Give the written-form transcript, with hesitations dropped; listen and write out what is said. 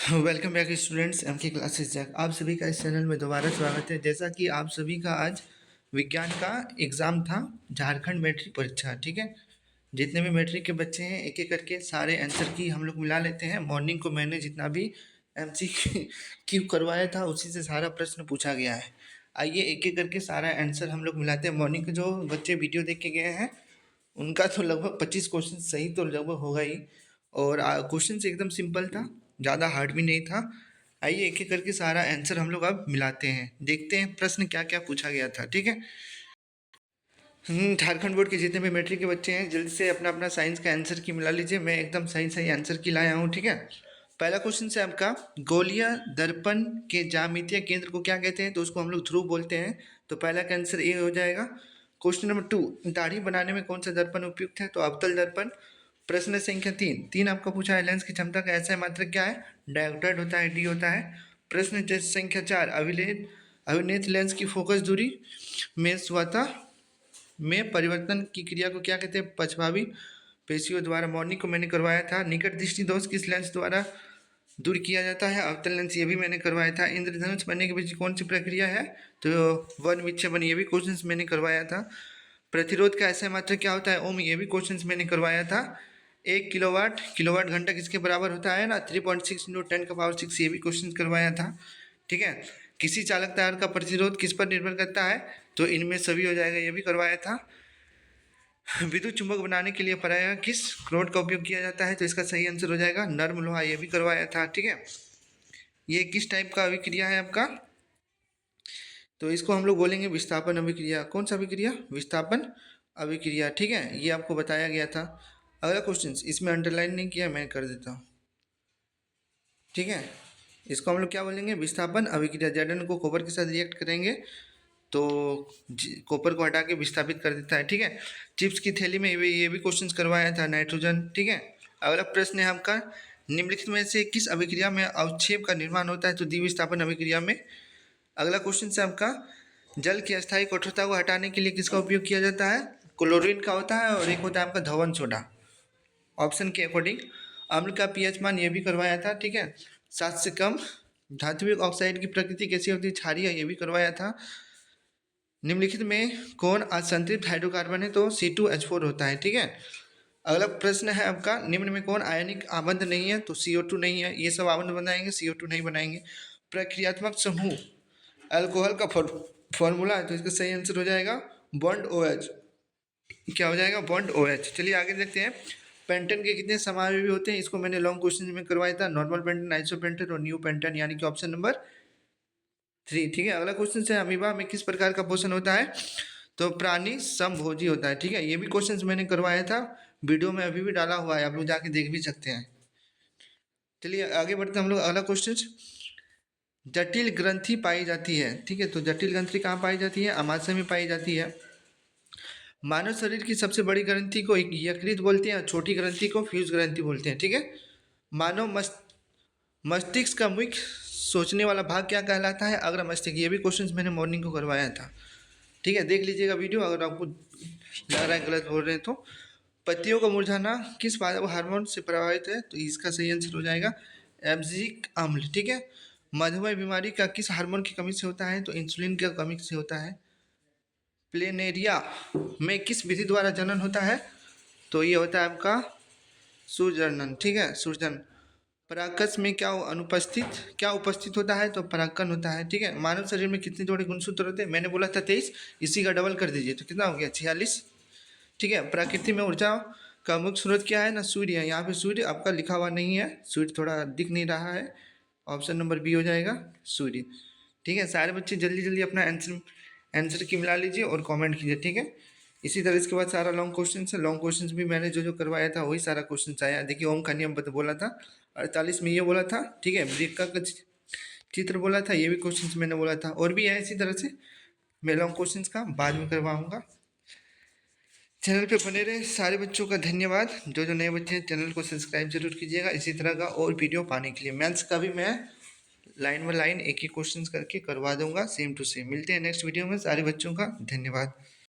Welcome back students, M के classes Jack. आप सभी का इस चैनल में दोबारा स्वागत है। जैसा कि आप सभी का आज विज्ञान का एग्ज़ाम था, झारखंड मैट्रिक परीक्षा। ठीक है, जितने भी मैट्रिक के बच्चे हैं एक एक करके सारे आंसर की हम लोग मिला लेते हैं। मॉर्निंग को मैंने जितना भी MCQ करवाया था उसी से सारा प्रश्न पूछा गया है। आइए एक एक करके सारा आंसर हम लोग मिलाते हैं। मॉर्निंग के जो बच्चे वीडियो देख के गए हैं उनका तो लगभग 25 क्वेश्चन सही तो लगभग होगा ही। और क्वेश्चन एकदम सिंपल था, ज़्यादा हार्ड भी नहीं था। आइए एक एक करके सारा आंसर हम लोग अब मिलाते हैं, देखते हैं प्रश्न क्या क्या पूछा गया था। ठीक है, झारखंड बोर्ड के जितने भी मैट्रिक के बच्चे हैं जल्दी से अपना अपना साइंस का आंसर की मिला लीजिए। मैं एकदम सही सही आंसर की लाया हूँ। ठीक है, पहला क्वेश्चन से आपका, गोलीय दर्पण के ज्यामितीय केंद्र को क्या कहते हैं? तो उसको हम लोग ध्रुव बोलते हैं। तो पहला का आंसर ए हो जाएगा। क्वेश्चन नंबर 2, दाढ़ी बनाने में कौन सा दर्पण उपयुक्त है? तो अवतल दर्पण। प्रश्न संख्या 3 आपका पूछा है, लेंस की क्षमता का ऐसा मात्रक क्या है? डायोप्टर होता है, डी होता है। प्रश्न संख्या 4, अभिनेत लेंस की फोकस दूरी में स्वतः में परिवर्तन की क्रिया को क्या कहते हैं? पक्षपाती पेशियों द्वारा। मॉर्निंग को मैंने करवाया था। निकट दृष्टि दोष किस लेंस द्वारा दूर किया जाता है? अवतल लेंस, ये भी मैंने करवाया था। इंद्रधनुष बनने के पीछे कौन सी प्रक्रिया है? तो वन विच्छेदन, ये भी क्वेश्चंस मैंने करवाया था। प्रतिरोध का ऐसा मात्रक क्या होता है? ओम, ये भी क्वेश्चंस मैंने करवाया था। 1 किलोवाट घंटा किसके बराबर होता है ना? 3.6 × 10⁶, ये भी क्वेश्चन करवाया था। ठीक है, किसी चालक तार का प्रतिरोध किस पर निर्भर करता है? तो इनमें सभी हो जाएगा, ये भी करवाया था। विद्युत चुंबक बनाने के लिए प्रायः किस रॉड का उपयोग किया जाता है? तो इसका सही आंसर हो जाएगा नर्म लोहा, ये भी करवाया था। ठीक है, ये किस टाइप का अभिक्रिया है आपका? तो इसको हम लोग बोलेंगे विस्थापन अभिक्रिया। कौन सा अभिक्रिया? विस्थापन अभिक्रिया। ठीक है, ये आपको बताया गया था। अगला क्वेश्चन, इसमें अंडरलाइन नहीं किया, मैं कर देता हूँ। ठीक है, इसको हम लोग क्या बोलेंगे? विस्थापन अभिक्रिया। Zn को कॉपर के साथ रिएक्ट करेंगे तो कॉपर को हटा के विस्थापित कर देता है। ठीक है, चिप्स की थैली में ये भी क्वेश्चन करवाया था, नाइट्रोजन। ठीक है, अगला प्रश्न है आपका, निम्नलिखित में से किस अभिक्रिया में अवक्षेप का निर्माण होता है? तो द्विविस्थापन अभिक्रिया में। अगला क्वेश्चन है आपका, जल की अस्थायी कठोरता को हटाने के लिए किसका उपयोग किया जाता है? क्लोरीन का होता है, और एक होता है आपका धवन सोडा। ऑप्शन के अकॉर्डिंग। अम्ल का पीएच मान, ये भी करवाया था। ठीक है, 7 से कम। धात्विक ऑक्साइड की प्रकृति कैसी होती है? क्षारीय, ये भी करवाया था। निम्नलिखित में कौन असंतृप्त हाइड्रोकार्बन है? तो C2H4 होता है। ठीक है, अगला प्रश्न है आपका, निम्न में कौन आयनिक आबंध नहीं है? तो CO2 नहीं है। ये सब आबंध बनाएंगे, CO2 नहीं बनाएंगे। प्रक्रियात्मक समूह अल्कोहल का फॉर्मूला है, तो इसका सही आंसर हो जाएगा बॉन्ड OH। क्या हो जाएगा? Bond OH। चलिए आगे देखते हैं, पेंटन के कितने समावयवी होते हैं? इसको मैंने लॉन्ग क्वेश्चन में करवाया था, नॉर्मल पेंटन, आइसो पेंटन और न्यू पेंटन, यानी कि ऑप्शन नंबर 3। ठीक है, अगला क्वेश्चन है, अमीबा में किस प्रकार का पोषण होता है? तो प्राणी समभोजी होता है। ठीक है, ये भी क्वेश्चन मैंने करवाया था, वीडियो में अभी भी डाला हुआ है, आप लोग जाके देख भी सकते हैं। चलिए आगे बढ़ते हैं हम लोग। अगला क्वेश्चन, जटिल ग्रंथि पाई जाती है। ठीक है, तो जटिल ग्रंथि कहाँ पाई जाती है? अमाशय में पाई जाती है। मानव शरीर की सबसे बड़ी ग्रंथि को यकृत बोलते हैं, छोटी ग्रंथि को फ्यूज ग्रंथि बोलते हैं। ठीक है, मानव मस्तिष्क का मुख्य सोचने वाला भाग क्या कहलाता है? अग्र मस्तिष्क। ये भी क्वेश्चंस मैंने मॉर्निंग को करवाया था। ठीक है, देख लीजिएगा वीडियो अगर आपको लग रहा है गलत बोल रहे हैं तो। पत्तियों का मुरझाना किस हार्मोन से प्रभावित है? तो इसका सही आंसर हो जाएगा एब्सिक अम्ल। ठीक है, मधुमेह बीमारी का किस हार्मोन की कमी से होता है? तो इंसुलिन की कमी से होता है। प्लेनेरिया में किस विधि द्वारा जनन होता है? तो ये होता है आपका सूर्यजनन। ठीक है, सूर्यजन। परागकश में क्या उपस्थित होता है? तो परागकण होता है। ठीक है, मानव शरीर में कितने जोड़े गुणसूत्र होते हैं? मैंने बोला था 23, इसी का डबल कर दीजिए तो कितना हो गया? 46। ठीक है, प्रकृति में ऊर्जा का मुख्य स्रोत क्या है? ना सूर्य है। यहाँ पे सूर्य आपका लिखा हुआ नहीं है, सूर्य थोड़ा दिख नहीं रहा है। ऑप्शन नंबर बी हो जाएगा सूर्य। ठीक है, सारे बच्चे जल्दी जल्दी अपना आंसर की मिला लीजिए और कमेंट कीजिए। ठीक है, इसी तरह इसके बाद सारा लॉन्ग क्वेश्चन है। लॉन्ग क्वेश्चन भी मैंने जो जो करवाया था वही सारा क्वेश्चन आया। देखिए, ओम का नियम बोला था 48 में, ये बोला था। ठीक है, वृक्का का चित्र बोला था, ये भी क्वेश्चन मैंने बोला था। और भी है इसी तरह से, मैं लॉन्ग क्वेश्चन का बाद में करवाऊंगा। चैनल पे बने रहे सारे बच्चों का धन्यवाद। जो जो नए बच्चे हैं चैनल को सब्सक्राइब जरूर कीजिएगा इसी तरह का और वीडियो पाने के लिए। मैथ्स का भी मैं लाइन बाय लाइन एक ही क्वेश्चन करके करवा दूंगा, सेम टू सेम। मिलते हैं नेक्स्ट वीडियो में। सारे बच्चों का धन्यवाद।